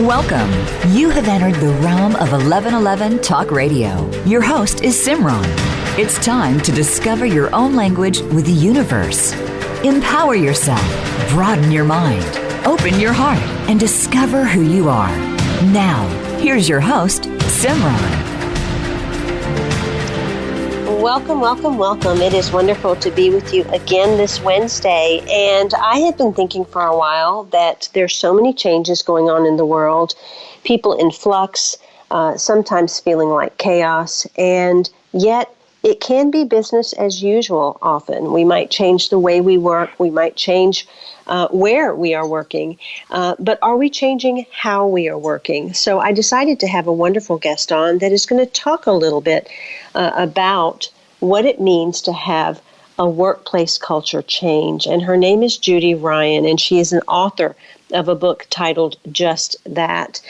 Welcome. You have entered the realm of 1111 Talk Radio. Your host is Simran. It's time to discover your own language with the universe. Empower yourself, broaden your mind, open your heart, and discover who you are. Now, here's your host, Simran. Welcome, welcome, welcome. It is wonderful to be with you again this Wednesday. And I have been thinking for a while that there's so many changes going on in the world, people in flux, sometimes feeling like chaos, and yet it can be business as usual often. We might change the way we work. We might change where we are working. But are we changing how we are working? So I decided to have a wonderful guest on that is going to talk a little bit about what it means to have a workplace culture change. And her name is Judy Ryan, and she is an author of a book titled Just That.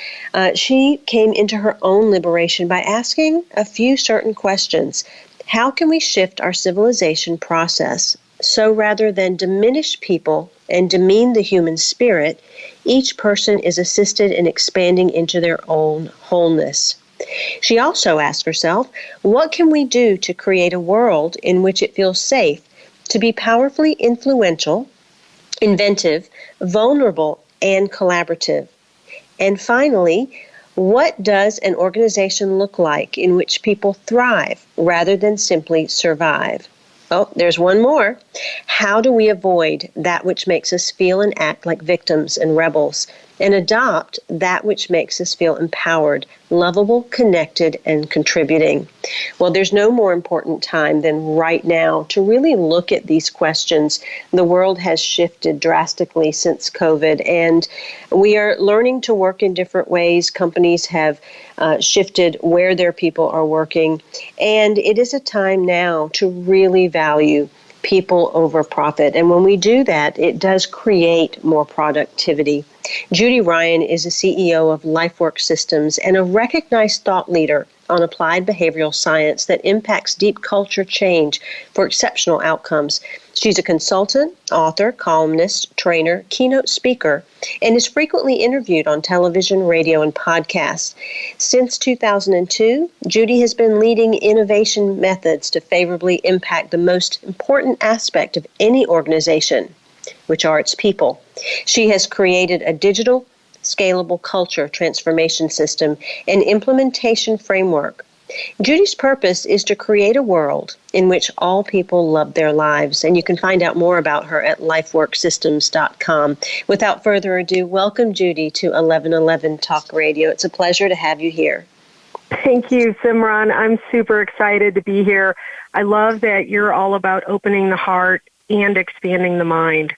She came into her own liberation by asking a few certain questions. How can we shift our civilization process so rather than diminish people and demean the human spirit, each person is assisted in expanding into their own wholeness? She also asked herself, what can we do to create a world in which it feels safe to be powerfully influential, inventive, vulnerable, and collaborative? And finally, what does an organization look like in which people thrive rather than simply survive? Oh, there's one more. How do we avoid that which makes us feel and act like victims and rebels, and adopt that which makes us feel empowered, lovable, connected, and contributing? Well, there's no more important time than right now to really look at these questions. The world has shifted drastically since COVID, and we are learning to work in different ways. Companies have shifted where their people are working, and it is a time now to really value people over profit. And when we do that, it does create more productivity. Judy Ryan is a CEO of Lifework Systems and a recognized thought leader on applied behavioral science that impacts deep culture change for exceptional outcomes. She's a consultant, author, columnist, trainer, keynote speaker, and is frequently interviewed on television, radio, and podcasts. Since 2002, Judy has been leading innovation methods to favorably impact the most important aspect of any organization, which are its people. She has created a digital, scalable culture transformation system and implementation framework. Judy's purpose is to create a world in which all people love their lives, and you can find out more about her at lifeworksystems.com. Without further ado, welcome, Judy, to 1111 Talk Radio. It's a pleasure to have you here. Thank you, Simran. I'm super excited to be here. I love that you're all about opening the heart and expanding the mind,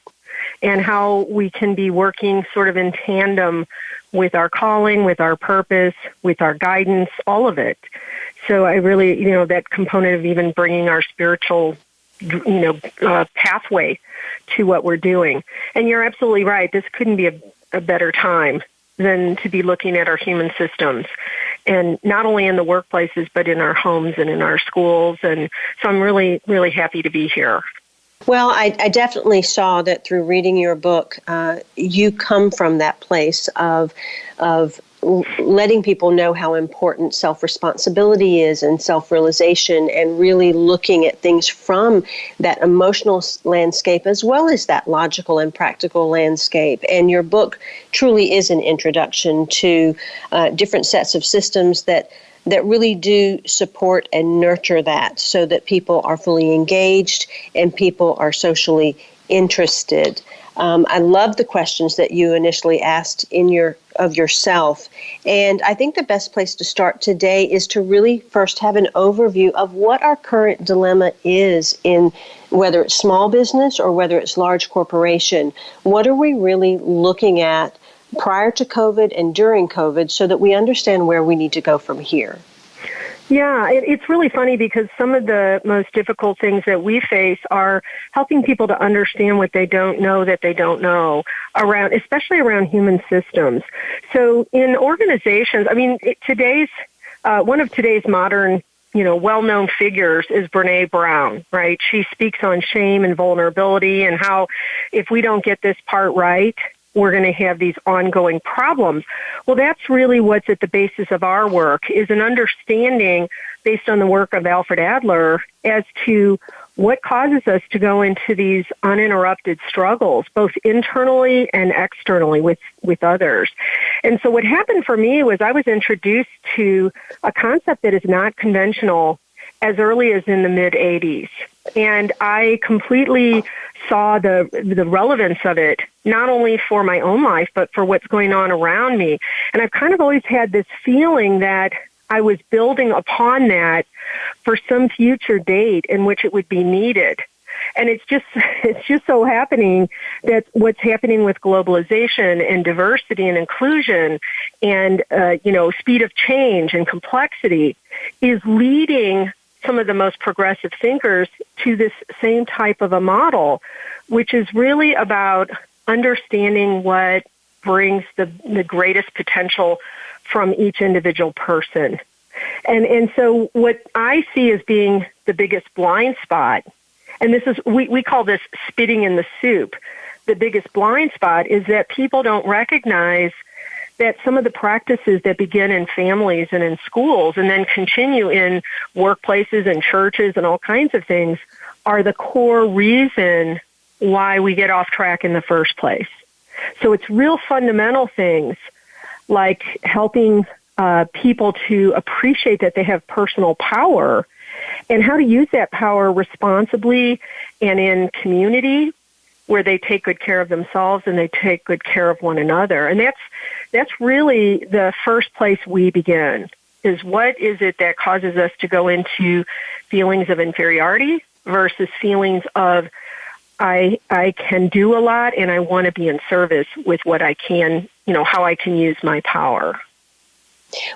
and how we can be working sort of in tandem with our calling, with our purpose, with our guidance, all of it. So I really, that component of even bringing our spiritual, pathway to what we're doing. And you're absolutely right. This couldn't be a better time than to be looking at our human systems, and not only in the workplaces, but in our homes and in our schools. And so I'm really, really happy to be here. Well, I definitely saw that through reading your book. You come from that place of letting people know how important self-responsibility is and self-realization, and really looking at things from that emotional landscape as well as that logical and practical landscape. And your book truly is an introduction to different sets of systems that really do support and nurture that, so that people are fully engaged and people are socially interested. I love the questions that you initially asked of yourself. And I think the best place to start today is to really first have an overview of what our current dilemma is in whether it's small business or whether it's large corporation. What are we really looking at prior to COVID and during COVID, so that we understand where we need to go from here? Yeah, it's really funny because some of the most difficult things that we face are helping people to understand what they don't know that they don't know around, especially around human systems. So in organizations, one of today's modern, well-known figures is Brene Brown, right? She speaks on shame and vulnerability and how if we don't get this part right, we're going to have these ongoing problems. Well, that's really what's at the basis of our work, is an understanding based on the work of Alfred Adler as to what causes us to go into these uninterrupted struggles, both internally and externally with others. And so what happened for me was I was introduced to a concept that is not conventional as early as in the mid-'80s. And I completely saw the relevance of it, not only for my own life, but for what's going on around me. And I've kind of always had this feeling that I was building upon that for some future date in which it would be needed. And it's just so happening that what's happening with globalization and diversity and inclusion and, speed of change and complexity is leading some of the most progressive thinkers to this same type of a model, which is really about understanding what brings the greatest potential from each individual person. And so what I see as being the biggest blind spot, and this is, we call this spitting in the soup, the biggest blind spot is that people don't recognize that some of the practices that begin in families and in schools and then continue in workplaces and churches and all kinds of things are the core reason why we get off track in the first place. So it's real fundamental things like helping people to appreciate that they have personal power and how to use that power responsibly and in community where they take good care of themselves and they take good care of one another. And that's really the first place we begin, is what is it that causes us to go into feelings of inferiority versus feelings of I can do a lot and I want to be in service with what I can, how I can use my power.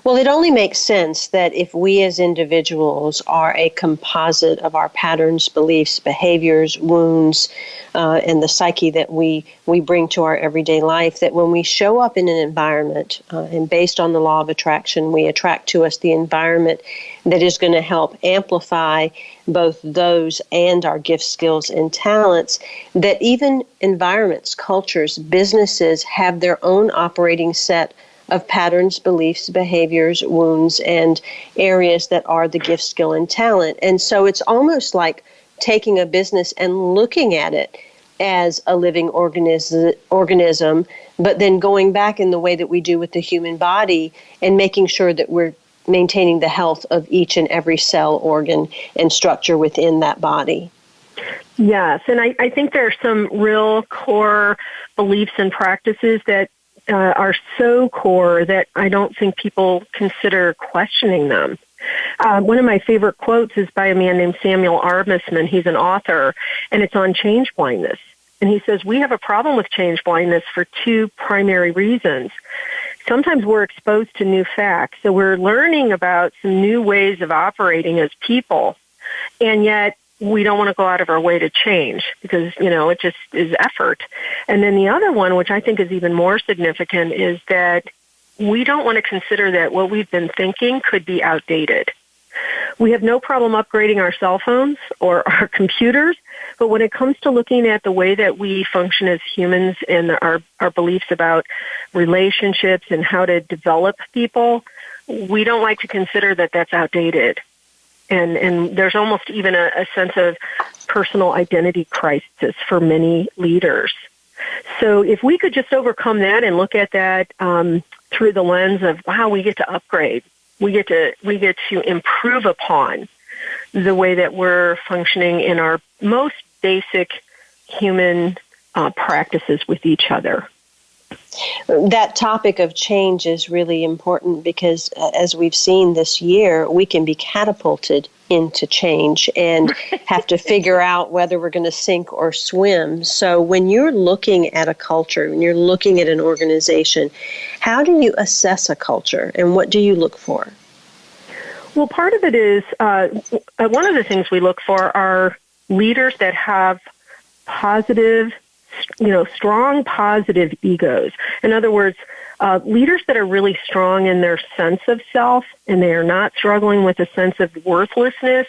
Well, it only makes sense that if we as individuals are a composite of our patterns, beliefs, behaviors, wounds, and the psyche that we bring to our everyday life, that when we show up in an environment, and based on the law of attraction, we attract to us the environment that is going to help amplify both those and our gifts, skills, and talents, that even environments, cultures, businesses have their own operating set of patterns, beliefs, behaviors, wounds, and areas that are the gift, skill, and talent. And so it's almost like taking a business and looking at it as a living organism, but then going back in the way that we do with the human body and making sure that we're maintaining the health of each and every cell, organ, and structure within that body. Yes, and I think there are some real core beliefs and practices that are so core that I don't think people consider questioning them. One of my favorite quotes is by a man named Samuel Arbesman. He's an author, and it's on change blindness. And he says, we have a problem with change blindness for two primary reasons. Sometimes we're exposed to new facts, so we're learning about some new ways of operating as people, and yet we don't want to go out of our way to change because, it just is effort. And then the other one, which I think is even more significant, is that we don't want to consider that what we've been thinking could be outdated. We have no problem upgrading our cell phones or our computers, but when it comes to looking at the way that we function as humans and our beliefs about relationships and how to develop people, we don't like to consider that that's outdated. And there's almost even a sense of personal identity crisis for many leaders. So if we could just overcome that and look at that through the lens of, wow, we get to upgrade, we get to improve upon the way that we're functioning in our most basic human practices with each other. That topic of change is really important because, as we've seen this year, we can be catapulted into change and have to figure out whether we're going to sink or swim. So when you're looking at a culture, when you're looking at an organization, how do you assess a culture and what do you look for? Well, part of it is, one of the things we look for are leaders that have positive, strong positive egos. In other words, leaders that are really strong in their sense of self and they are not struggling with a sense of worthlessness,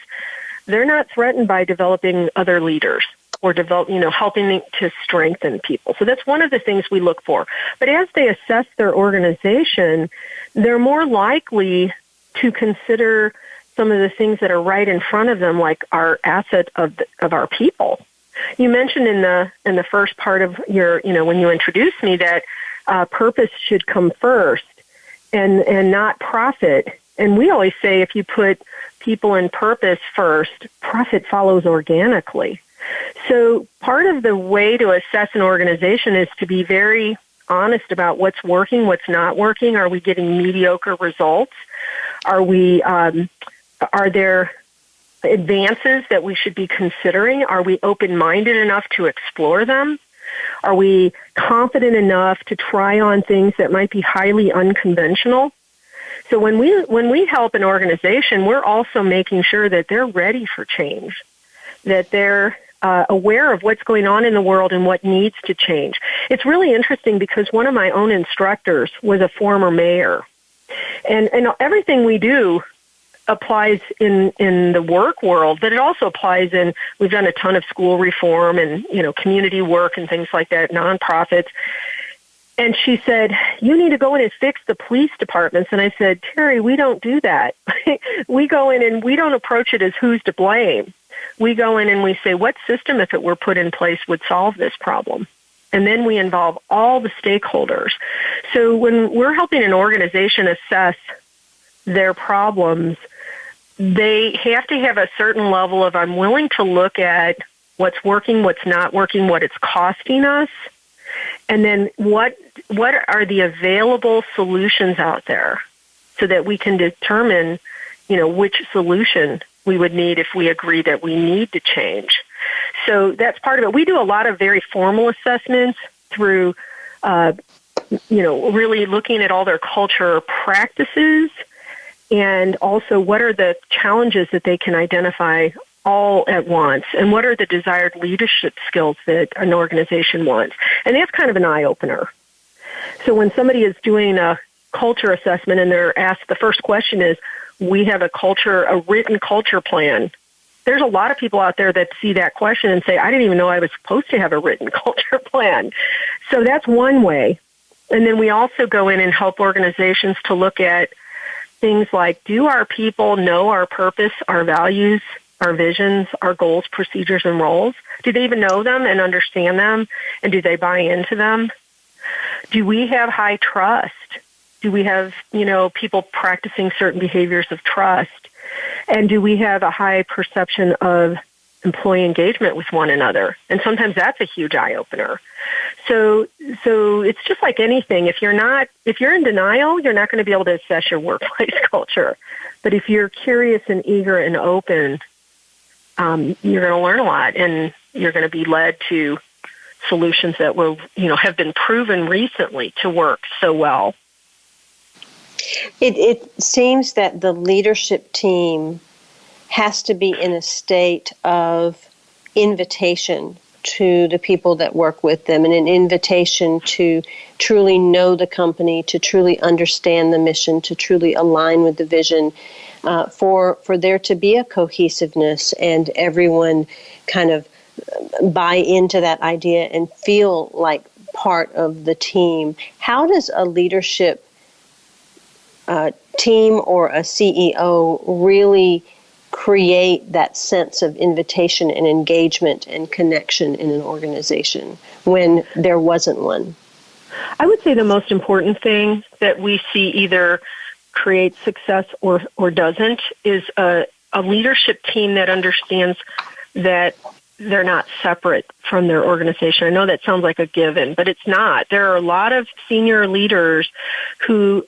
they're not threatened by developing other leaders. or develop, helping to strengthen people. So that's one of the things we look for. But as they assess their organization, they're more likely to consider some of the things that are right in front of them, like our asset of our people. You mentioned in the first part of your, when you introduced me, that purpose should come first and not profit. And we always say if you put people and purpose first, profit follows organically. So part of the way to assess an organization is to be very honest about what's working, what's not working. Are we getting mediocre results? Are there advances that we should be considering? Are we open-minded enough to explore them? Are we confident enough to try on things that might be highly unconventional? So when we help an organization, we're also making sure that they're ready for change, that they're aware of what's going on in the world and what needs to change. It's really interesting because one of my own instructors was a former mayor. And everything we do applies in the work world, but it also applies in, we've done a ton of school reform and, community work and things like that, nonprofits. And she said, you need to go in and fix the police departments. And I said, Terry, we don't do that. We go in and we don't approach it as who's to blame. We go in and we say, what system, if it were put in place, would solve this problem? And then we involve all the stakeholders. So when we're helping an organization assess their problems, they have to have a certain level of, I'm willing to look at what's working, what's not working, what it's costing us, and then what are the available solutions out there so that we can determine, which solution we would need if we agree that we need to change. So that's part of it. We do a lot of very formal assessments through, really looking at all their culture practices and also what are the challenges that they can identify all at once, and what are the desired leadership skills that an organization wants. And that's kind of an eye-opener. So when somebody is doing a culture assessment and they're asked, the first question is, we have a written culture plan. There's a lot of people out there that see that question and say, I didn't even know I was supposed to have a written culture plan. So that's one way. And then we also go in and help organizations to look at things like, do our people know our purpose, our values, our visions, our goals, procedures, and roles? Do they even know them and understand them? And do they buy into them? Do we have high trust? Do we have, people practicing certain behaviors of trust? And do we have a high perception of employee engagement with one another? And sometimes that's a huge eye-opener. So it's just like anything. If you're in denial, you're not going to be able to assess your workplace culture. But if you're curious and eager and open, you're going to learn a lot, and you're going to be led to solutions that will, have been proven recently to work so well. It seems that the leadership team has to be in a state of invitation to the people that work with them, and an invitation to truly know the company, to truly understand the mission, to truly align with the vision, for there to be a cohesiveness and everyone kind of buy into that idea and feel like part of the team. How does a leadership team or a CEO really create that sense of invitation and engagement and connection in an organization when there wasn't one? I would say the most important thing that we see either creates success or doesn't is a leadership team that understands that they're not separate from their organization. I know that sounds like a given, but it's not. There are a lot of senior leaders who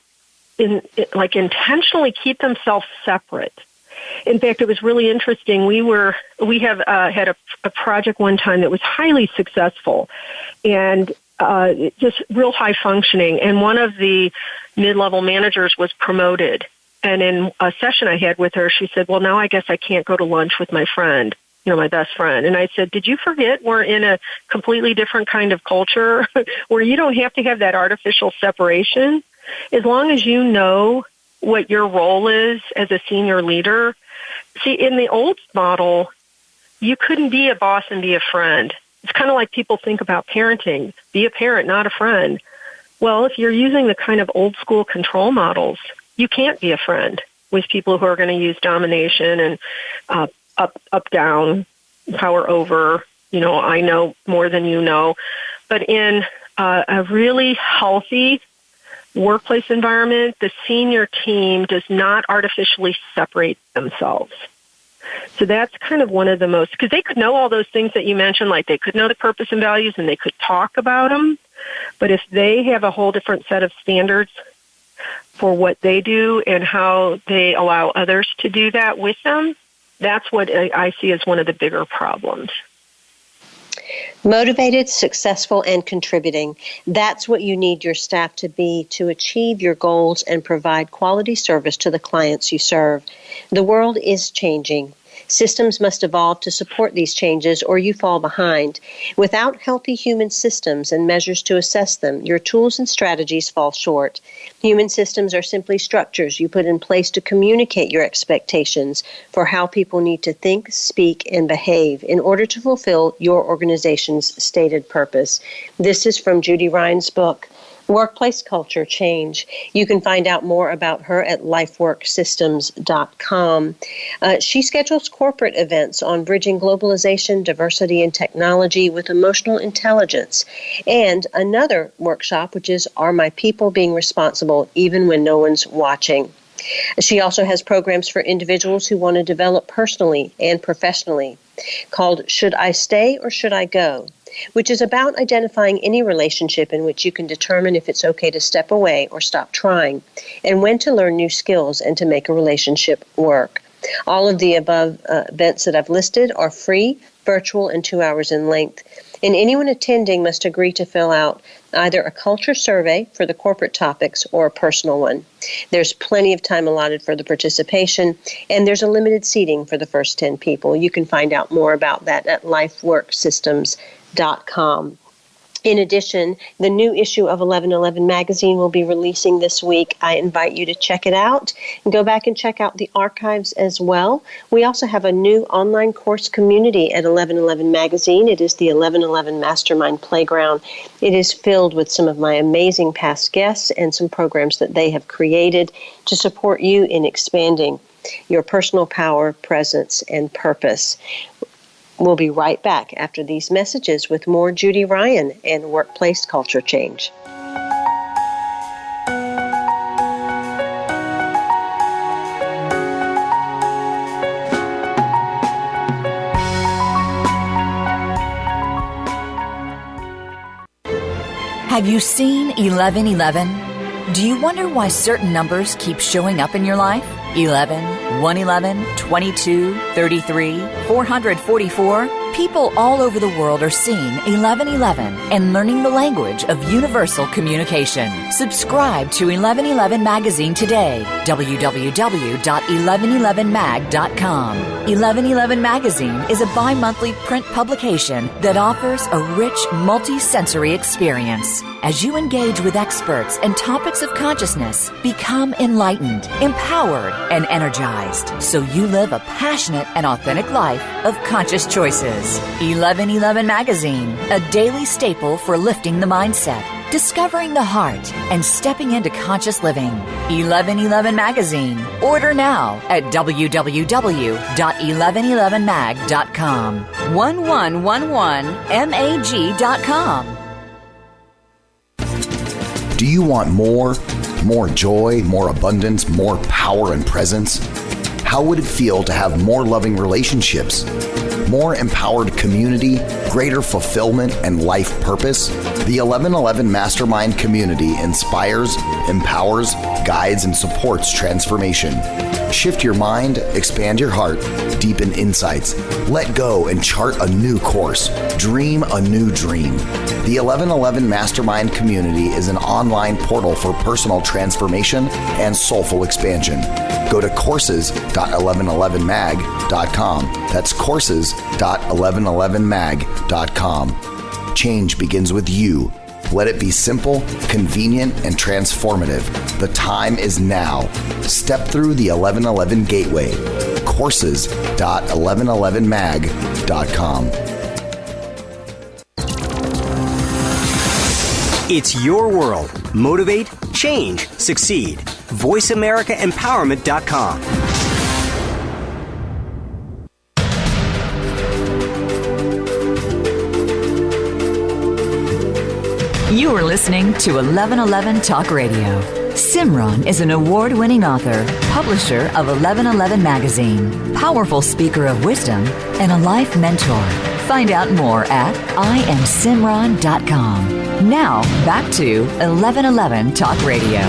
intentionally keep themselves separate. In fact, it was really interesting. We have had a project one time that was highly successful and just real high functioning. And one of the mid-level managers was promoted. And in a session I had with her, she said, well, now I guess I can't go to lunch with my friend, my best friend. And I said, did you forget we're in a completely different kind of culture where you don't have to have that artificial separation? As long as you know what your role is as a senior leader. See, in the old model, you couldn't be a boss and be a friend. It's kind of like people think about parenting. Be a parent, not a friend. Well, if you're using the kind of old school control models, you can't be a friend with people who are going to use domination and up, down, power over, I know more than you know. But in a really healthy workplace environment, the senior team does not artificially separate themselves. So that's kind of one of the most, because they could know all those things that you mentioned, like they could know the purpose and values and they could talk about them. But if they have a whole different set of standards for what they do and how they allow others to do that with them, that's what I see as one of the bigger problems. Motivated, successful, and contributing. That's what you need your staff to be to achieve your goals and provide quality service to the clients you serve. The world is changing. Systems must evolve to support these changes or you fall behind. Without healthy human systems and measures to assess them, your tools and strategies fall short. Human systems are simply structures you put in place to communicate your expectations for how people need to think, speak, and behave in order to fulfill your organization's stated purpose. This is from Judy Ryan's book, Workplace Culture Change. You can find out more about her at lifeworksystems.com. She schedules corporate events on bridging globalization, diversity, and technology with emotional intelligence. And another workshop, which is Are My People Being Responsible Even When No One's Watching? She also has programs for individuals who want to develop personally and professionally called Should I Stay or Should I Go?, which is about identifying any relationship in which you can determine if it's okay to step away or stop trying, and when to learn new skills and to make a relationship work. All of the above events that I've listed are free, virtual, and 2 hours in length. And anyone attending must agree to fill out either a culture survey for the corporate topics or a personal one. There's plenty of time allotted for the participation, and there's a limited seating for the first 10 people. You can find out more about that at lifeworksystems.com. In addition, the new issue of 1111 magazine will be releasing this week. I invite you to check it out and go back and check out the archives as well. We also have a new online course community at 1111 magazine. It is the 1111 Mastermind Playground. It is filled with some of my amazing past guests and some programs that they have created to support you in expanding your personal power, presence, and purpose. We'll be right back after these messages with more Judy Ryan and Workplace Culture Change. Have you seen 1111? Do you wonder why certain numbers keep showing up in your life? 11, 111, 22, 33, 444. People all over the world are seeing 1111 and learning the language of universal communication. Subscribe to 1111 magazine today. www.1111mag.com. 1111 magazine is a bi-monthly print publication that offers a rich multi-sensory experience. As you engage with experts and topics of consciousness, become enlightened, empowered, and energized, so you live a passionate and authentic life of conscious choices. 1111 magazine, a daily staple for lifting the mindset, discovering the heart, and stepping into conscious living. 1111 magazine. Order now at www.1111mag.com. 1111mag.com. Do you want more joy, more abundance, more power and presence? How would it feel to have more loving relationships, more empowered community, greater fulfillment, and life purpose? The 1111 Mastermind community inspires, empowers, guides, and supports transformation. Shift your mind, expand your heart, deepen insights, let go and chart a new course, dream a new dream. The 1111 Mastermind community is an online portal for personal transformation and soulful expansion. Go to courses.1111mag.com. That's courses.1111mag.com. Change begins with you. Let it be simple, convenient, and transformative. The time is now. Step through the 1111 gateway. courses.1111mag.com. It's your world. Motivate, change, succeed. VoiceAmericaEmpowerment.com. You are listening to 1111 Talk Radio. Simran is an award-winning author, publisher of 1111 Magazine, powerful speaker of wisdom, and a life mentor. Find out more at IamSimran.com. Now, back to 1111 Talk Radio.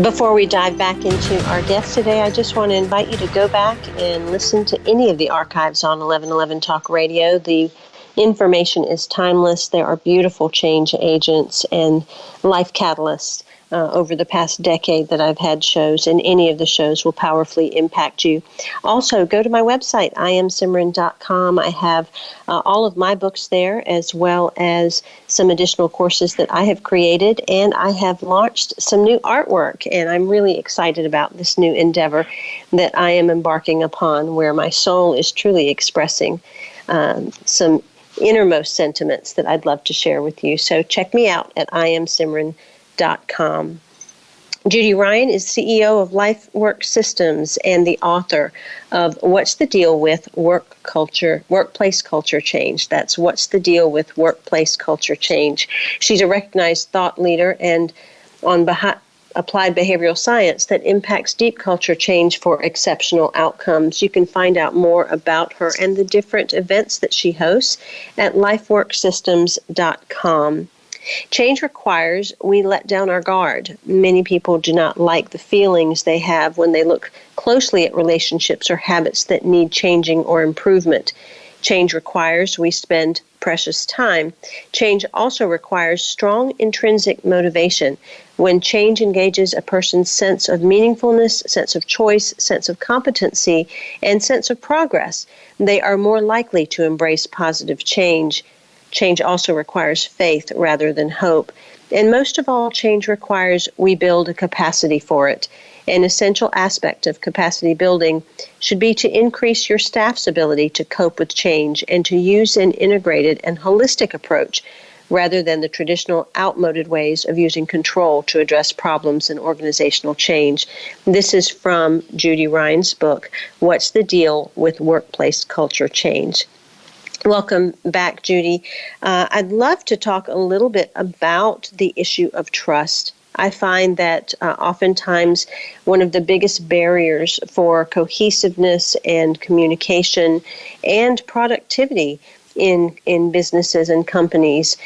Before we dive back into our guest today, I just want to invite you to go back and listen to any of the archives on 1111 Talk Radio. The information is timeless. There are beautiful change agents and life catalysts over the past decade that I've had shows, and any of the shows will powerfully impact you. Also, go to my website, IamSimran.com. I have all of my books there, as well as some additional courses that I have created, and I have launched some new artwork, and I'm really excited about this new endeavor that I am embarking upon, where my soul is truly expressing some innermost sentiments that I'd love to share with you. So check me out at IamSimran.com. Judy Ryan is CEO of Lifework Systems and the author of What's the Deal with Workplace Culture Change. That's What's the Deal with Workplace Culture Change. She's a recognized thought leader and on applied behavioral science that impacts deep culture change for exceptional outcomes. You can find out more about her and the different events that she hosts at lifeworksystems.com. Change requires we let down our guard. Many people do not like the feelings they have when they look closely at relationships or habits that need changing or improvement. Change requires we spend precious time. Change also requires strong intrinsic motivation. When change engages a person's sense of meaningfulness, sense of choice, sense of competency, and sense of progress, they are more likely to embrace positive change. Change also requires faith rather than hope. And most of all, change requires we build a capacity for it. An essential aspect of capacity building should be to increase your staff's ability to cope with change and to use an integrated and holistic approach rather than the traditional outmoded ways of using control to address problems in organizational change. This is from Judy Ryan's book, What's the Deal with Workplace Culture Change? Welcome back, Judy. I'd love to talk a little bit about the issue of trust. I find that oftentimes one of the biggest barriers for cohesiveness and communication and productivity in businesses and companies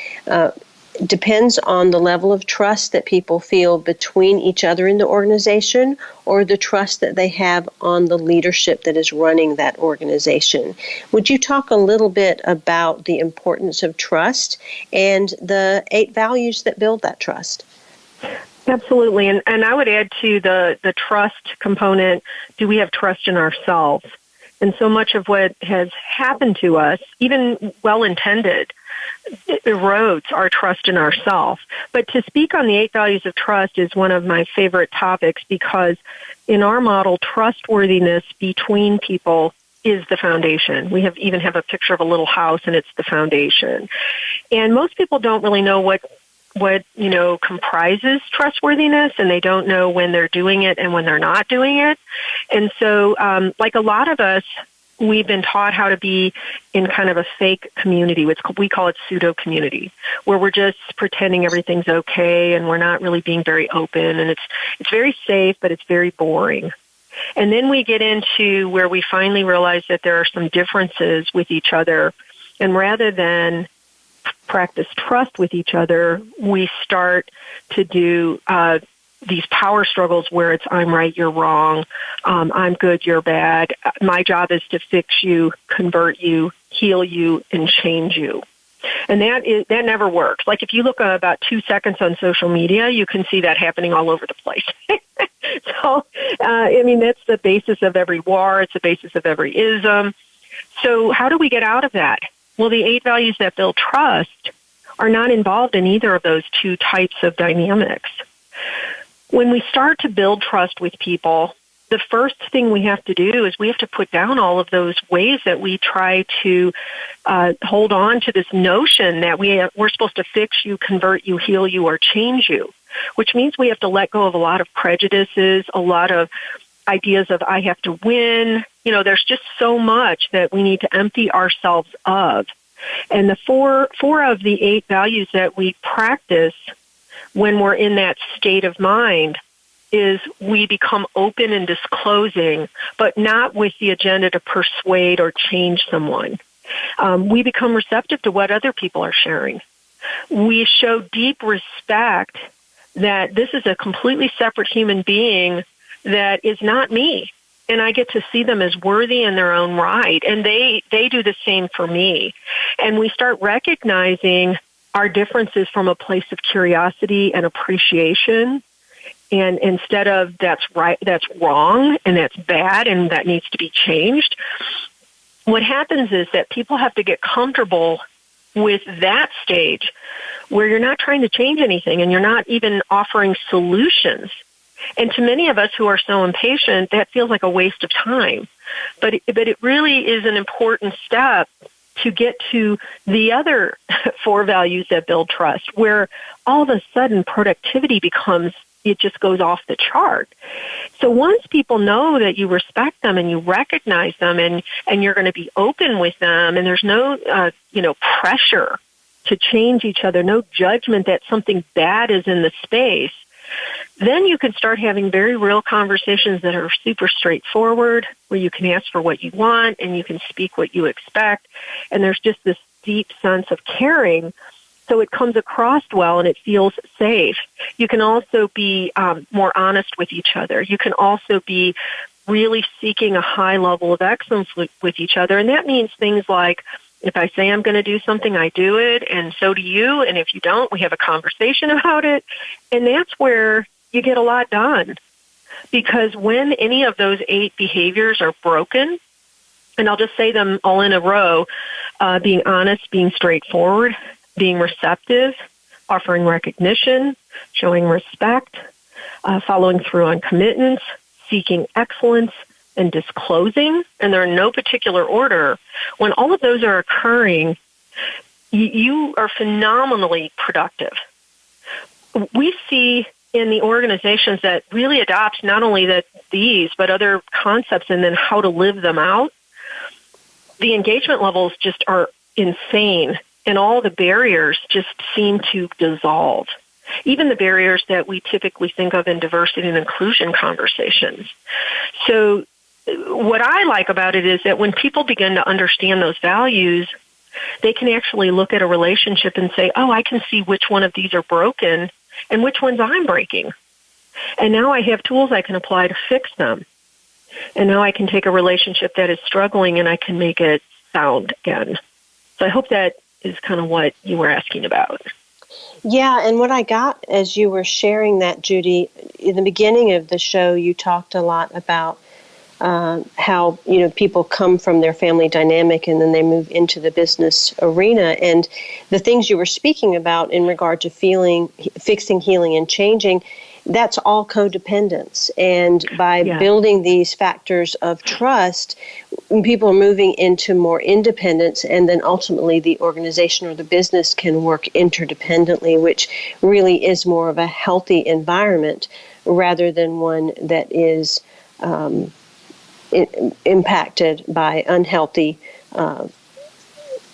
depends on the level of trust that people feel between each other in the organization or the trust that they have on the leadership that is running that organization. Would you talk a little bit about the importance of trust and the 8 values that build that trust? Absolutely. And I would add to the trust component, do we have trust in ourselves? And so much of what has happened to us, even well-intended, erodes our trust in ourselves. But to speak on the 8 values of trust is one of my favorite topics because in our model, trustworthiness between people is the foundation. We even have a picture of a little house, and it's the foundation. And most people don't really know what comprises trustworthiness, and they don't know when they're doing it and when they're not doing it. And so, like a lot of us, we've been taught how to be in kind of a fake community. We call it pseudo-community, where we're just pretending everything's okay and we're not really being very open, and it's very safe, but it's very boring. And then we get into where we finally realize that there are some differences with each other, and rather than practice trust with each other, we start to do these power struggles where it's I'm right, you're wrong, I'm good, you're bad. My job is to fix you, convert you, heal you, and change you. And that never works. Like if you look about 2 seconds on social media, you can see that happening all over the place. So, that's the basis of every war. It's the basis of every ism. So how do we get out of that? Well, the 8 values that build trust are not involved in either of those 2 types of dynamics. When we start to build trust with people, the first thing we have to do is we have to put down all of those ways that we try to hold on to this notion that we're supposed to fix you, convert you, heal you, or change you, which means we have to let go of a lot of prejudices, a lot of ideas of I have to win. There's just so much that we need to empty ourselves of. And the four of the 8 values that we practice when we're in that state of mind is we become open and disclosing, but not with the agenda to persuade or change someone. We become receptive to what other people are sharing. We show deep respect that this is a completely separate human being that is not me, and I get to see them as worthy in their own right, and they do the same for me. And we start recognizing our differences from a place of curiosity and appreciation. And instead of that's right, that's wrong, and that's bad, and that needs to be changed, what happens is that people have to get comfortable with that stage where you're not trying to change anything and you're not even offering solutions. And to many of us who are so impatient, that feels like a waste of time. But it really is an important step to get to the other 4 values that build trust, where all of a sudden productivity it just goes off the chart. So once people know that you respect them and you recognize them and you're going to be open with them, and there's no pressure to change each other, no judgment that something bad is in the space, then you can start having very real conversations that are super straightforward, where you can ask for what you want and you can speak what you expect. And there's just this deep sense of caring. So it comes across well and it feels safe. You can also be more honest with each other. You can also be really seeking a high level of excellence with each other. And that means things like, if I say I'm going to do something, I do it, and so do you. And if you don't, we have a conversation about it. And that's where you get a lot done. Because when any of those 8 behaviors are broken, and I'll just say them all in a row, being honest, being straightforward, being receptive, offering recognition, showing respect, following through on commitments, seeking excellence, and disclosing, and they're in no particular order. When all of those are occurring, you are phenomenally productive. We see in the organizations that really adopt not only these, but other concepts and then how to live them out, the engagement levels just are insane. And all the barriers just seem to dissolve. Even the barriers that we typically think of in diversity and inclusion conversations. So what I like about it is that when people begin to understand those values, they can actually look at a relationship and say, oh, I can see which one of these are broken and which ones I'm breaking. And now I have tools I can apply to fix them. And now I can take a relationship that is struggling and I can make it sound again. So I hope that is kind of what you were asking about. Yeah, and what I got as you were sharing that, Judy, in the beginning of the show, you talked a lot about how people come from their family dynamic and then they move into the business arena, and the things you were speaking about in regard to fixing, healing, and changing. That's all codependence. And by building these factors of trust, people are moving into more independence, and then ultimately the organization or the business can work interdependently, which really is more of a healthy environment rather than one that is impacted by unhealthy,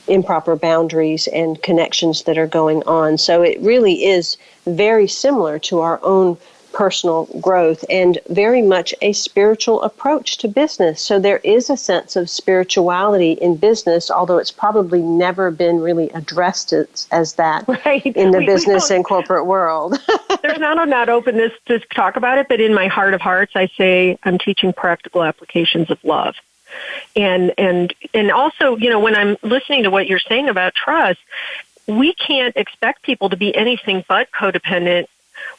improper boundaries and connections that are going on. So it really is very similar to our own personal growth and very much a spiritual approach to business. So there is a sense of spirituality in business, although it's probably never been really addressed as that in the business and corporate world. There's not openness to talk about it, but in my heart of hearts, I say I'm teaching practical applications of love. And also, when I'm listening to what you're saying about trust, we can't expect people to be anything but codependent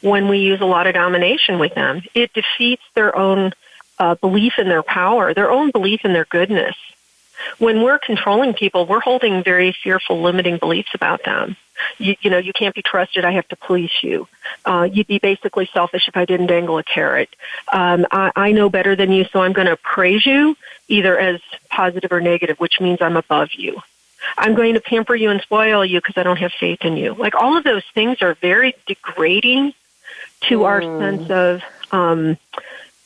when we use a lot of domination with them. It defeats their own belief in their power, their own belief in their goodness. When we're controlling people, we're holding very fearful, limiting beliefs about them. You can't be trusted. I have to please you. You'd be basically selfish if I didn't dangle a carrot. I know better than you, so I'm going to praise you either as positive or negative, which means I'm above you. I'm going to pamper you and spoil you because I don't have faith in you. Like, all of those things are very degrading to our sense of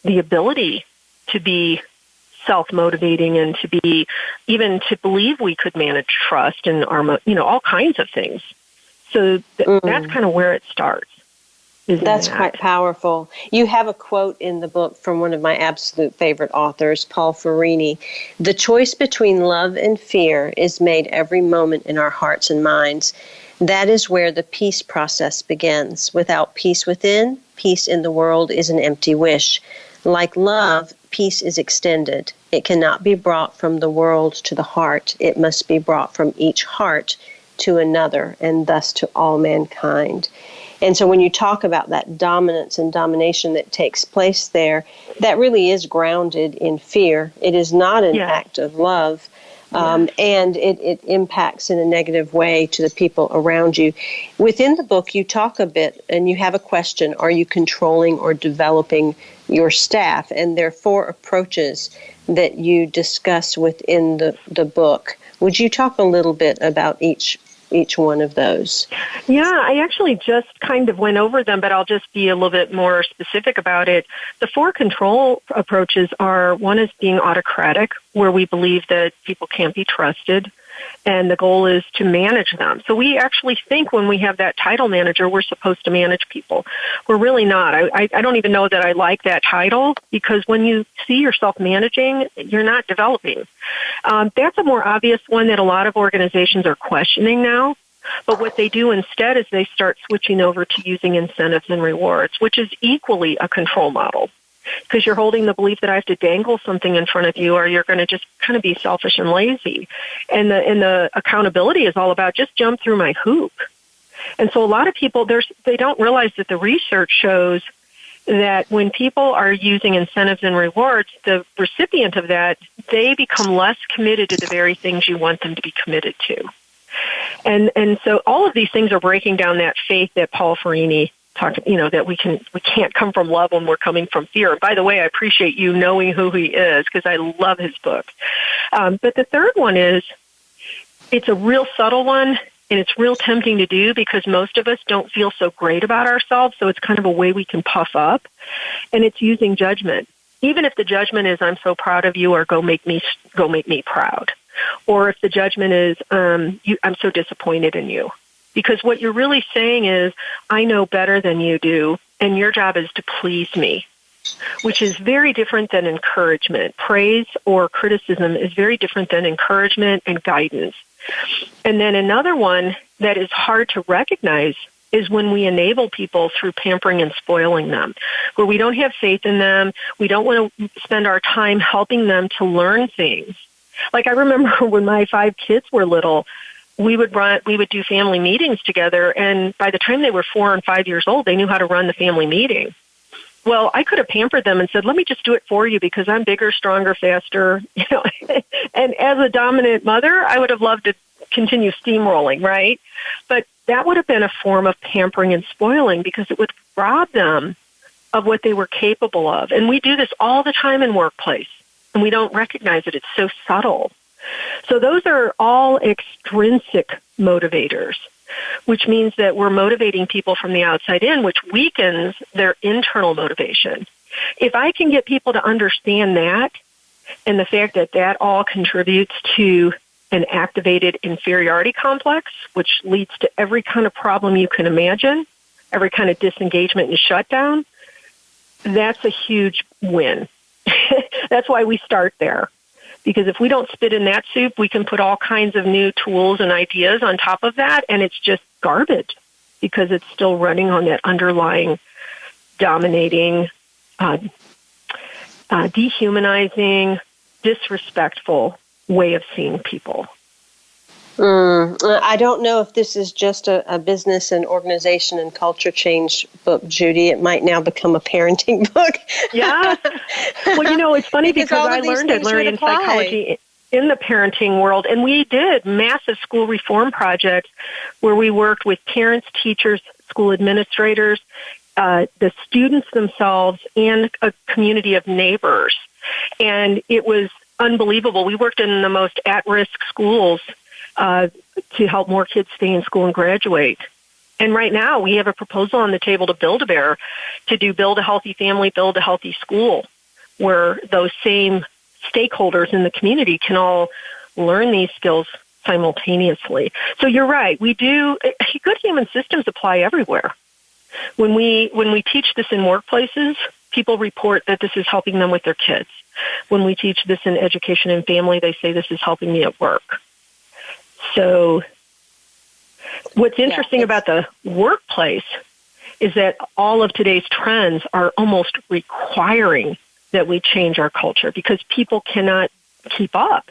the ability to be self-motivating and to be, even to believe we could manage trust and all kinds of things. So that's kind of where it starts. That's quite powerful. You have a quote in the book from one of my absolute favorite authors, Paul Ferrini. The choice between love and fear is made every moment in our hearts and minds. That is where the peace process begins. Without peace within, peace in the world is an empty wish. Like love, peace is extended. It cannot be brought from the world to the heart. It must be brought from each heart to another, and thus to all mankind. And so when you talk about that dominance and domination that takes place there, that really is grounded in fear. It is not an act of love, and it impacts in a negative way to the people around you. Within the book, you talk a bit, and you have a question: are you controlling or developing your staff? And there are 4 approaches that you discuss within the book. Would you talk a little bit about each one of those? Yeah, I actually just kind of went over them, but I'll just be a little bit more specific about it. The 4 control approaches are: one is being autocratic, where we believe that people can't be trusted, and the goal is to manage them. So we actually think when we have that title manager, we're supposed to manage people. We're really not. I don't even know that I like that title, because when you see yourself managing, you're not developing. That's a more obvious one that a lot of organizations are questioning now. But what they do instead is they start switching over to using incentives and rewards, which is equally a control model. Because you're holding the belief that I have to dangle something in front of you, or you're going to just kind of be selfish and lazy. And the accountability is all about just jump through my hoop. And so a lot of people, they don't realize that the research shows that when people are using incentives and rewards, the recipient of that, they become less committed to the very things you want them to be committed to. And so all of these things are breaking down that faith that Paul Ferrini talked, that we can't come from love when we're coming from fear. And by the way, I appreciate you knowing who he is, because I love his book. But the third one is, it's a real subtle one, and it's real tempting to do because most of us don't feel so great about ourselves, so it's kind of a way we can puff up, and it's using judgment. Even if the judgment is, I'm so proud of you, or go make me proud. Or if the judgment is, I'm so disappointed in you. Because what you're really saying is, I know better than you do, and your job is to please me, which is very different than encouragement. Praise or criticism is very different than encouragement and guidance. And then another one that is hard to recognize is when we enable people through pampering and spoiling them, where we don't have faith in them. We don't want to spend our time helping them to learn things. Like, I remember when my 5 kids were little, we would do family meetings together, and by the time they were 4 and 5 years old, they knew how to run the family meeting. Well, I could have pampered them and said, let me just do it for you because I'm bigger, stronger, faster. And as a dominant mother, I would have loved to continue steamrolling, right? But that would have been a form of pampering and spoiling, because it would rob them of what they were capable of. And we do this all the time in workplace, and we don't recognize it. It's so subtle. So those are all extrinsic motivators, which means that we're motivating people from the outside in, which weakens their internal motivation. If I can get people to understand that, and the fact that that all contributes to an activated inferiority complex, which leads to every kind of problem you can imagine, every kind of disengagement and shutdown, that's a huge win. That's why we start there. Because if we don't spit in that soup, we can put all kinds of new tools and ideas on top of that, and it's just garbage because it's still running on that underlying, dominating, dehumanizing, disrespectful way of seeing people. I don't know if this is just a business and organization and culture change book, Judy. It might now become a parenting book. Yeah. Well, it's funny because I learned in psychology in the parenting world, and we did massive school reform projects where we worked with parents, teachers, school administrators, the students themselves, and a community of neighbors. And it was unbelievable. We worked in the most at-risk schools to help more kids stay in school and graduate. And right now, we have a proposal on the table to Build-A-Bear to do Build a Healthy Family, Build a Healthy School, where those same stakeholders in the community can all learn these skills simultaneously. So you're right. We do. Good human systems apply everywhere. When we teach this in workplaces, people report that this is helping them with their kids. When we teach this in education and family, they say this is helping me at work. So what's interesting about the workplace is that all of today's trends are almost requiring that we change our culture because people cannot keep up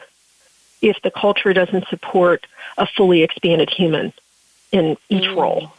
if the culture doesn't support a fully expanded human in each role.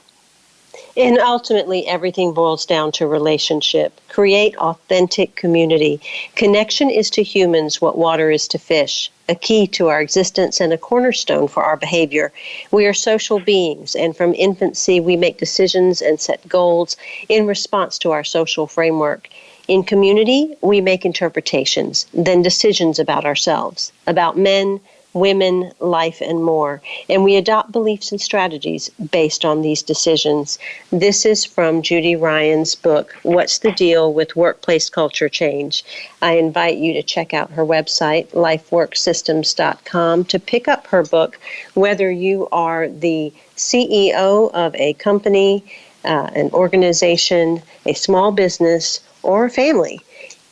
And ultimately, everything boils down to relationship. Create authentic community. Connection is to humans what water is to fish, a key to our existence and a cornerstone for our behavior. We are social beings, and from infancy, we make decisions and set goals in response to our social framework. In community, we make interpretations, then decisions about ourselves, about men, women, life, and more. And we adopt beliefs and strategies based on these decisions. This is from Judy Ryan's book, What's the Deal with Workplace Culture Change? I invite you to check out her website, lifeworksystems.com, to pick up her book, whether you are the CEO of a company, an organization, a small business, or a family.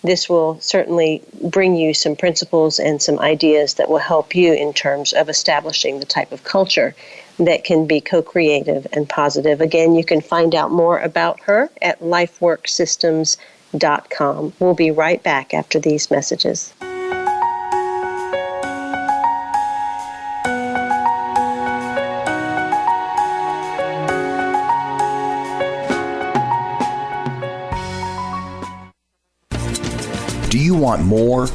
This will certainly bring you some principles and some ideas that will help you in terms of establishing the type of culture that can be co-creative and positive. Again, you can find out more about her at lifeworksystems.com. We'll be right back after these messages. Do you want more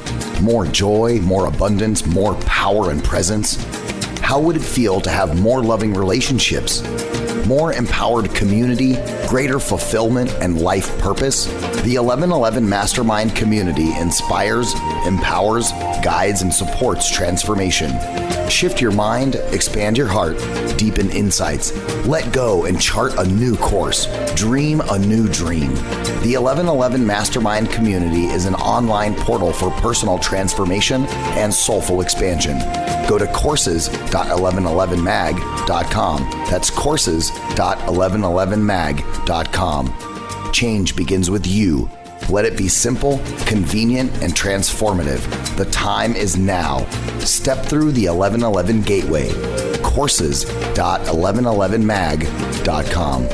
joy, more abundance, more power and presence? How would it feel to have more loving relationships, more empowered community, greater fulfillment and life purpose? The 1111 Mastermind community inspires, empowers, guides, and supports transformation. Shift your mind, expand your heart, deepen insights, let go and chart a new course, dream a new dream. The 1111 Mastermind community is an online portal for personal transformation and soulful expansion. Go to courses.1111mag.com. That's courses.1111mag.com. Change begins with you. Let it be simple, convenient, and transformative. The time is now. Step through the 1111 gateway. Courses.1111mag.com.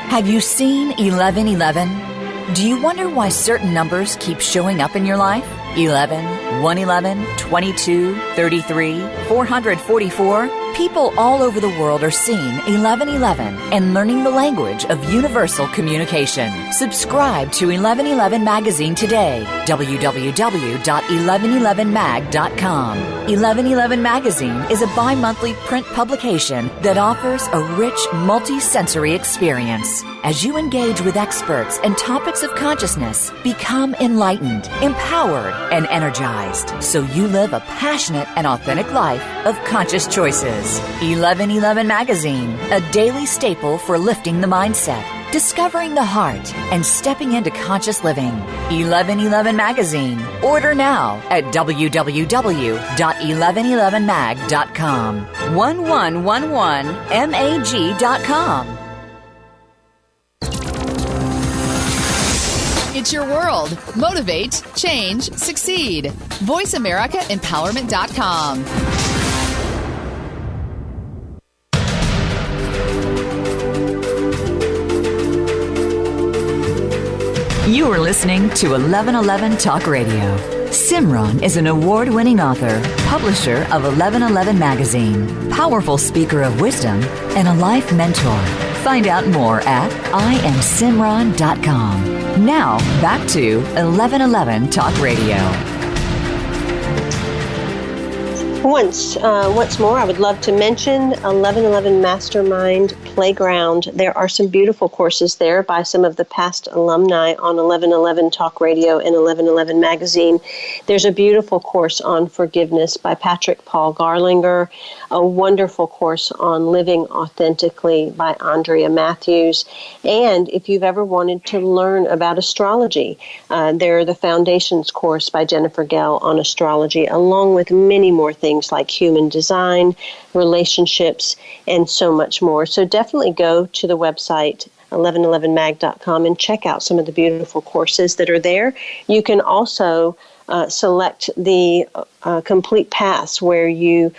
Have you seen 1111? Do you wonder why certain numbers keep showing up in your life? 11, 111, 22, 33, 444. People all over the world are seeing 1111 and learning the language of universal communication. Subscribe to 1111 Magazine today. www.1111mag.com. 1111 Magazine is a bi-monthly print publication that offers a rich, multi-sensory experience. As you engage with experts and topics of consciousness, become enlightened, empowered, and energized, so you live a passionate and authentic life of conscious choices. 1111 Magazine, a daily staple for lifting the mindset, discovering the heart, and stepping into conscious living. 1111 Magazine. Order now at www.1111mag.com. 1111mag.com. It's your world. Motivate, change, succeed. VoiceAmericaEmpowerment.com. You are listening to 1111 Talk Radio. Simran is an award-winning author, publisher of 1111 Magazine, powerful speaker of wisdom, and a life mentor. Find out more at IamSimran.com. Now, back to 1111 Talk Radio. Once more, I would love to mention 1111 Mastermind Playground. There are some beautiful courses there by some of the past alumni on 1111 Talk Radio and 1111 Magazine. There's a beautiful course on forgiveness by Patrick Paul Garlinger, a wonderful course on living authentically by Andrea Matthews. And if you've ever wanted to learn about astrology, there are the Foundations course by Jennifer Gell on astrology, along with many more things like human design, relationships, and so much more. So definitely go to the website 1111mag.com and check out some of the beautiful courses that are there. You can also select the complete pass where you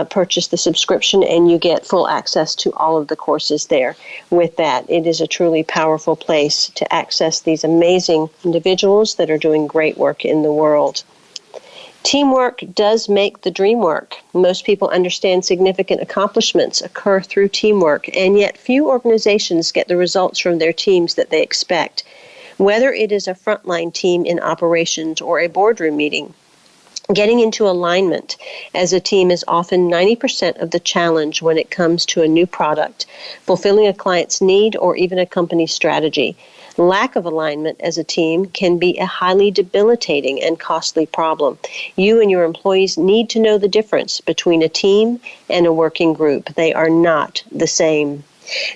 purchase the subscription and you get full access to all of the courses there. With that, it is a truly powerful place to access these amazing individuals that are doing great work in the world. Teamwork does make the dream work. Most people understand significant accomplishments occur through teamwork, and yet few organizations get the results from their teams that they expect. Whether it is a frontline team in operations or a boardroom meeting, getting into alignment as a team is often 90% of the challenge when it comes to a new product, fulfilling a client's need, or even a company's strategy. Lack of alignment as a team can be a highly debilitating and costly problem. You and your employees need to know the difference between a team and a working group. They are not the same.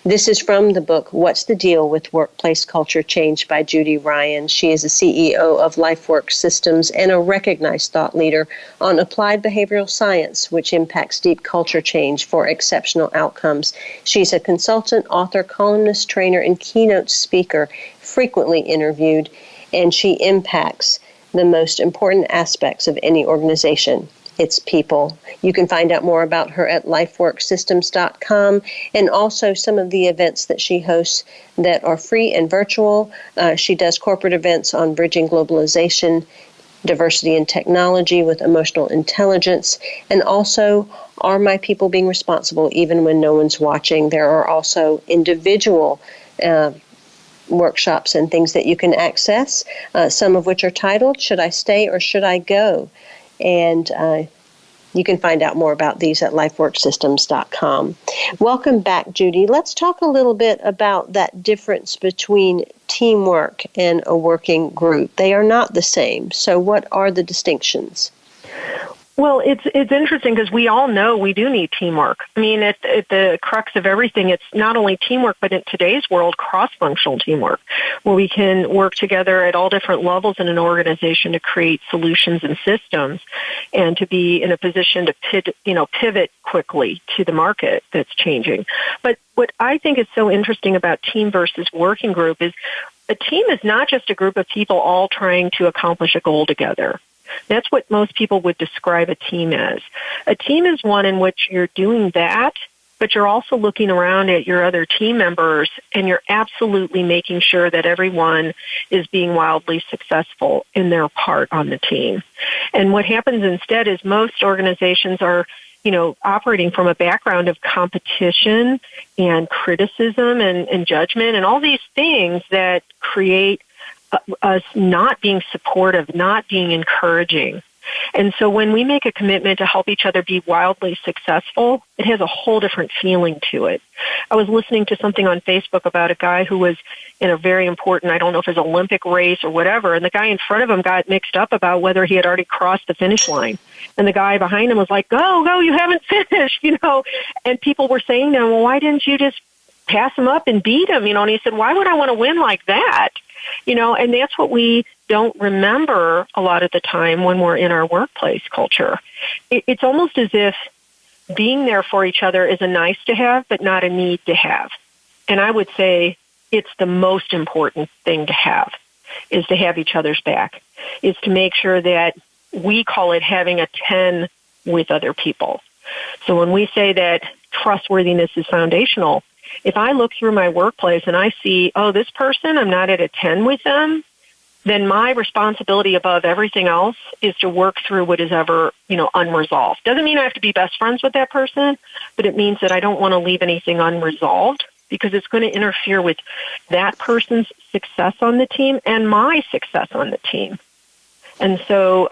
This is from the book, What's the Deal with Workplace Culture Change by Judy Ryan. She is the CEO of Lifework Systems and a recognized thought leader on applied behavioral science, which impacts deep culture change for exceptional outcomes. She's a consultant, author, columnist, trainer, and keynote speaker, frequently interviewed, and she impacts the most important aspects of any organization. It's people. You can find out more about her at lifeworksystems.com, and also some of the events that she hosts that are free and virtual. She does corporate events on bridging globalization, diversity and technology with emotional intelligence, and also Are My People Being Responsible Even When No One's Watching? There are also individual workshops and things that you can access, some of which are titled, Should I Stay or Should I Go? And you can find out more about these at lifeworksystems.com. Welcome back, Judy. Let's talk a little bit about that difference between teamwork and a working group. They are not the same. So what are the distinctions? Well, it's interesting because we all know we do need teamwork. I mean, at the crux of everything, it's not only teamwork, but in today's world, cross-functional teamwork, where we can work together at all different levels in an organization to create solutions and systems, and to be in a position to pivot quickly to the market that's changing. But what I think is so interesting about team versus working group is a team is not just a group of people all trying to accomplish a goal together. That's what most people would describe a team as. A team is one in which you're doing that, but you're also looking around at your other team members, and you're absolutely making sure that everyone is being wildly successful in their part on the team. And what happens instead is most organizations are, operating from a background of competition and criticism and judgment and all these things that create us not being supportive, not being encouraging. And so when we make a commitment to help each other be wildly successful, it has a whole different feeling to it. I was listening to something on Facebook about a guy who was in a very important, I don't know if it was Olympic race or whatever, and the guy in front of him got mixed up about whether he had already crossed the finish line. And the guy behind him was like, go, you haven't finished, And people were saying to him, well, why didn't you just pass him up and beat him? And he said, why would I want to win like that? And that's what we don't remember a lot of the time when we're in our workplace culture. It's almost as if being there for each other is a nice to have, but not a need to have. And I would say it's the most important thing to have, is to have each other's back, is to make sure that we call it having a 10 with other people. So when we say that trustworthiness is foundational, if I look through my workplace and I see, this person, I'm not at a 10 with them, then my responsibility above everything else is to work through what is ever, unresolved. Doesn't mean I have to be best friends with that person, but it means that I don't want to leave anything unresolved, because it's going to interfere with that person's success on the team and my success on the team. And so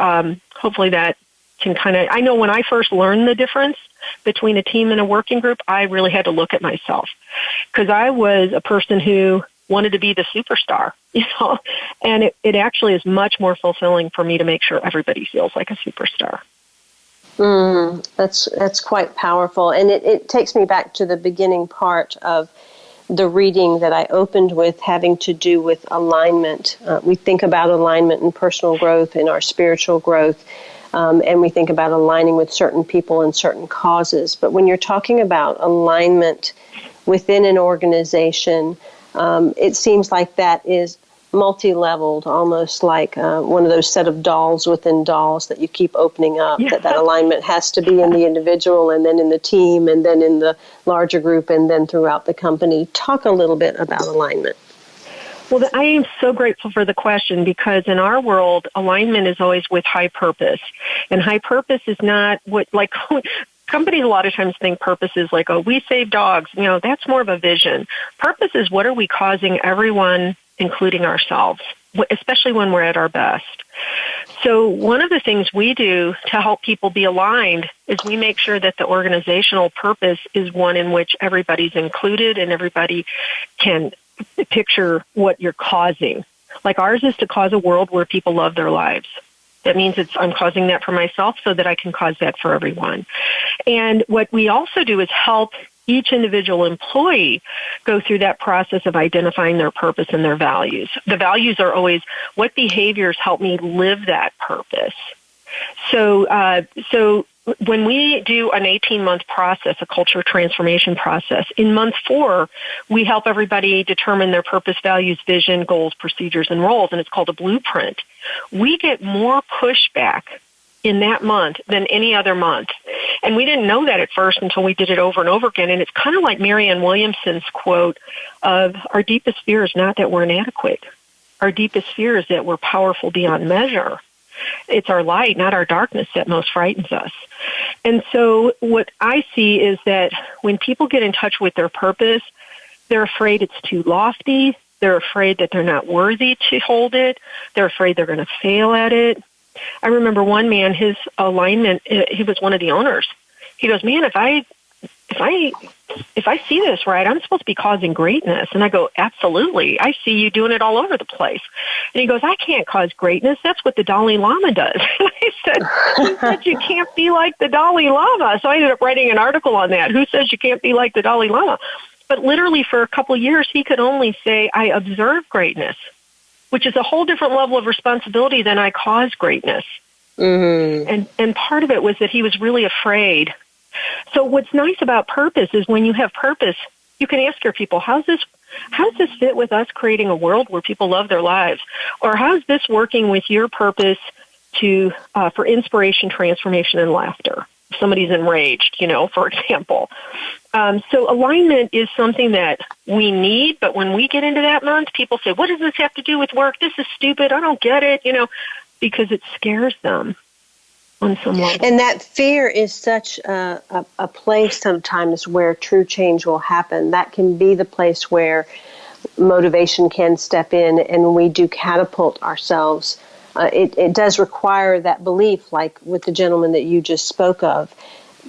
hopefully that can I know when I first learned the difference between a team and a working group, I really had to look at myself, because I was a person who wanted to be the superstar, and it actually is much more fulfilling for me to make sure everybody feels like a superstar. That's quite powerful. And it takes me back to the beginning part of the reading that I opened with, having to do with alignment. We think about alignment in personal growth, in our spiritual growth, and we think about aligning with certain people and certain causes. But when you're talking about alignment within an organization, it seems like that is multi-leveled, almost like one of those set of dolls within dolls that you keep opening up, that alignment has to be in the individual, and then in the team, and then in the larger group, and then throughout the company. Talk a little bit about alignment. Well, I am so grateful for the question, because in our world, alignment is always with high purpose. And high purpose is not what, like, companies a lot of times think purpose is like, oh, we save dogs. That's more of a vision. Purpose is, what are we causing everyone, including ourselves, especially when we're at our best. So one of the things we do to help people be aligned is we make sure that the organizational purpose is one in which everybody's included and everybody can picture what you're causing. Like ours is to cause a world where people love their lives. That means I'm causing that for myself so that I can cause that for everyone. And what we also do is help each individual employee go through that process of identifying their purpose and their values. The values are always, what behaviors help me live that purpose? So when we do an 18-month process, a culture transformation process, in month 4, we help everybody determine their purpose, values, vision, goals, procedures, and roles, and it's called a blueprint. We get more pushback in that month than any other month. And we didn't know that at first until we did it over and over again. And it's kind of like Marianne Williamson's quote of, our deepest fear is not that we're inadequate. Our deepest fear is that we're powerful beyond measure. It's our light, not our darkness, that most frightens us. And so what I see is that when people get in touch with their purpose, they're afraid it's too lofty. They're afraid that they're not worthy to hold it. They're afraid they're going to fail at it. I remember one man, his alignment, he was one of the owners. He goes, man, if I see this right, I'm supposed to be causing greatness. And I go, absolutely. I see you doing it all over the place. And he goes, I can't cause greatness. That's what the Dalai Lama does. And I said, you can't be like the Dalai Lama. So I ended up writing an article on that. Who says you can't be like the Dalai Lama? But literally for a couple of years, he could only say, I observe greatness, which is a whole different level of responsibility than I cause greatness. Mm-hmm. And part of it was that he was really afraid. So what's nice about purpose is when you have purpose, you can ask your people, how does this fit with us creating a world where people love their lives? Or how's this working with your purpose for inspiration, transformation, and laughter? If somebody's enraged, for example. So alignment is something that we need, but when we get into that month, people say, what does this have to do with work? This is stupid. I don't get it, because it scares them on some level. And that fear is such a place sometimes where true change will happen. That can be the place where motivation can step in and we do catapult ourselves. It does require that belief, like with the gentleman that you just spoke of.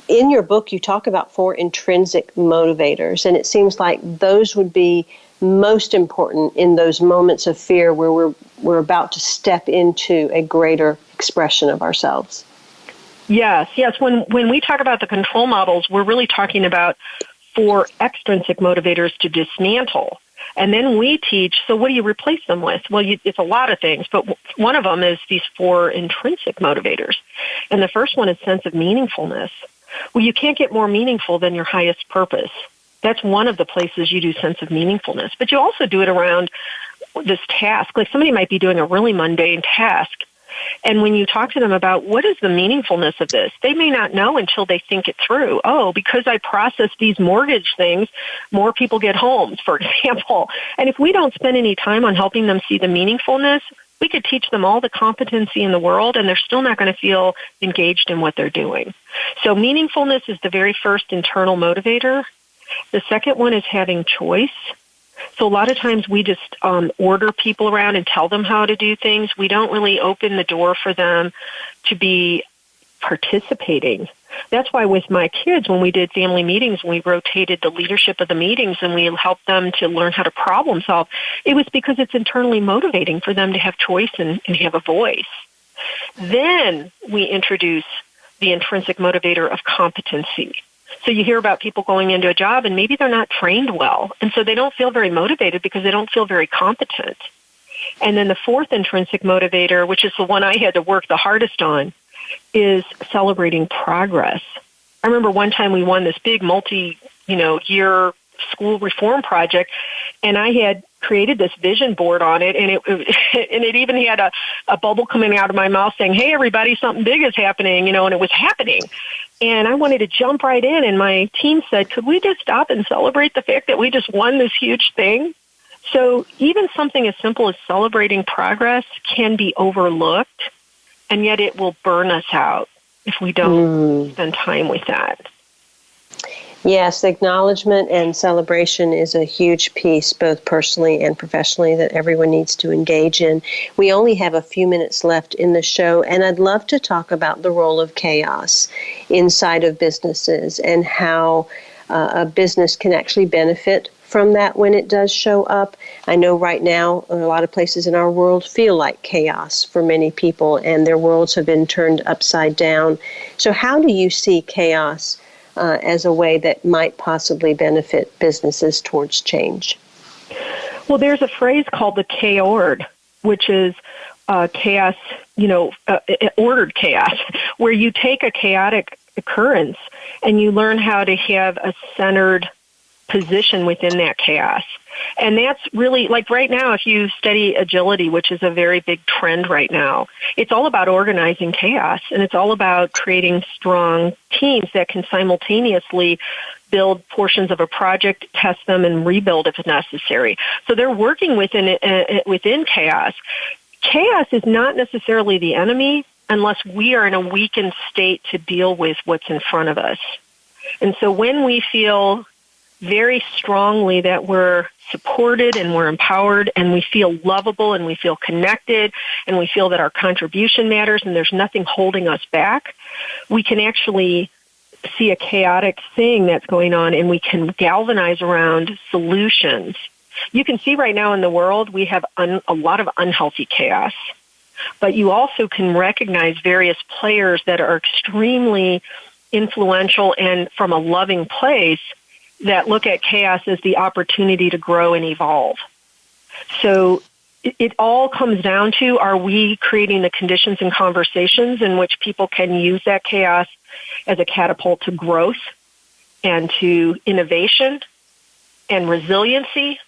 In your book, you talk about 4 intrinsic motivators, and it seems like those would be most important in those moments of fear where we're about to step into a greater expression of ourselves. Yes. When we talk about the control models, we're really talking about 4 extrinsic motivators to dismantle. And then we teach, so what do you replace them with? Well, it's a lot of things, but one of them is these 4 intrinsic motivators. And the first one is sense of meaningfulness. Well, you can't get more meaningful than your highest purpose. That's one of the places you do sense of meaningfulness. But you also do it around this task. Like somebody might be doing a really mundane task. And when you talk to them about what is the meaningfulness of this, they may not know until they think it through. Oh, because I process these mortgage things, more people get homes, for example. And if we don't spend any time on helping them see the meaningfulness, we could teach them all the competency in the world, and they're still not going to feel engaged in what they're doing. So meaningfulness is the very first internal motivator. The second one is having choice. So a lot of times we just order people around and tell them how to do things. We don't really open the door for them to be participating. That's why with my kids, when we did family meetings, we rotated the leadership of the meetings and we helped them to learn how to problem solve. It was because it's internally motivating for them to have choice and have a voice. Then we introduce the intrinsic motivator of competency. So you hear about people going into a job and maybe they're not trained well, and so they don't feel very motivated because they don't feel very competent. And then the fourth intrinsic motivator, which is the one I had to work the hardest on, is celebrating progress. I remember one time we won this big multi-year school reform project, and I had created this vision board on it, and it even had a bubble coming out of my mouth saying, "Hey, everybody, something big is happening," and it was happening. And I wanted to jump right in, and my team said, "Could we just stop and celebrate the fact that we just won this huge thing?" So even something as simple as celebrating progress can be overlooked, and yet it will burn us out if we don't spend time with that. Yes, acknowledgement and celebration is a huge piece, both personally and professionally, that everyone needs to engage in. We only have a few minutes left in the show, and I'd love to talk about the role of chaos inside of businesses and how a business can actually benefit from that when it does show up. I know right now a lot of places in our world feel like chaos for many people, and their worlds have been turned upside down. So how do you see chaos as a way that might possibly benefit businesses towards change? Well, there's a phrase called the K-ORD, which is chaos, ordered chaos, where you take a chaotic occurrence and you learn how to have a centered position within that chaos. And that's really, like right now, if you study agility, which is a very big trend right now, it's all about organizing chaos, and it's all about creating strong teams that can simultaneously build portions of a project, test them, and rebuild if necessary. So they're working within chaos. Chaos is not necessarily the enemy unless we are in a weakened state to deal with what's in front of us. And so when we feel very strongly that we're supported and we're empowered and we feel lovable and we feel connected and we feel that our contribution matters and there's nothing holding us back, we can actually see a chaotic thing that's going on and we can galvanize around solutions. You can see right now in the world we have a lot of unhealthy chaos, but you also can recognize various players that are extremely influential and from a loving place that look at chaos as the opportunity to grow and evolve. So it all comes down to, are we creating the conditions and conversations in which people can use that chaos as a catapult to growth and to innovation and resiliency?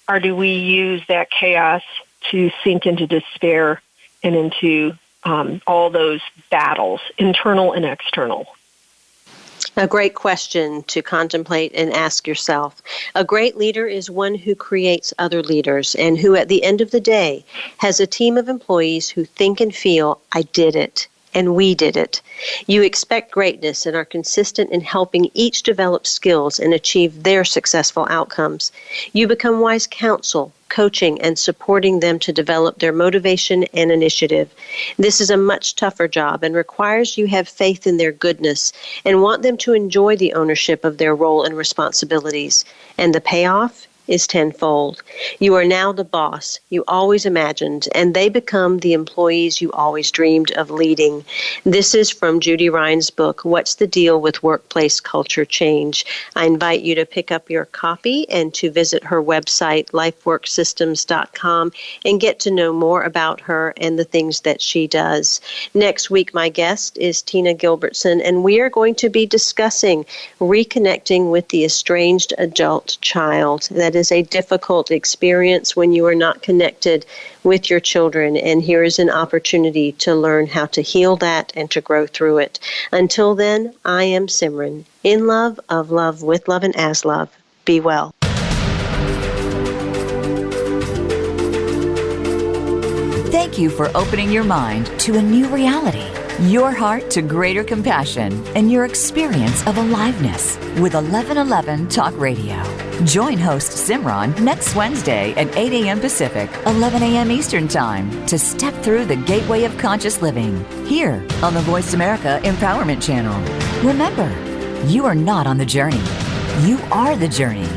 Or do we use that chaos to sink into despair and into all those battles, internal and external? A great question to contemplate and ask yourself. A great leader is one who creates other leaders and who at the end of the day has a team of employees who think and feel, "I did it, and we did it." You expect greatness and are consistent in helping each develop skills and achieve their successful outcomes. You become wise counsel, coaching and supporting them to develop their motivation and initiative. This is a much tougher job and requires you have faith in their goodness and want them to enjoy the ownership of their role and responsibilities. And the payoff is tenfold. You are now the boss you always imagined, and they become the employees you always dreamed of leading. This is from Judy Ryan's book, What's the Deal with Workplace Culture Change? I invite you to pick up your copy and to visit her website, lifeworksystems.com, and get to know more about her and the things that she does. Next week, my guest is Tina Gilbertson, and we are going to be discussing reconnecting with the estranged adult child. That is a difficult experience when you are not connected with your children, and here is an opportunity to learn how to heal that and to grow through it. Until then, I am Simran, in love, of love, with love, and as love. Be well. Thank you for opening your mind to a new reality. your heart to greater compassion and your experience of aliveness with 1111 Talk Radio. Join host Simran next Wednesday at 8 a.m. Pacific, 11 a.m. Eastern Time to step through the gateway of conscious living here on the Voice America Empowerment Channel. Remember, you are not on the journey. You are the journey.